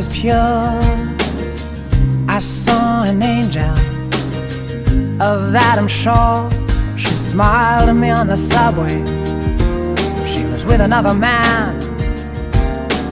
was pure. I saw an angel, of that I'm sure. She smiled at me on the subway. She was with another man,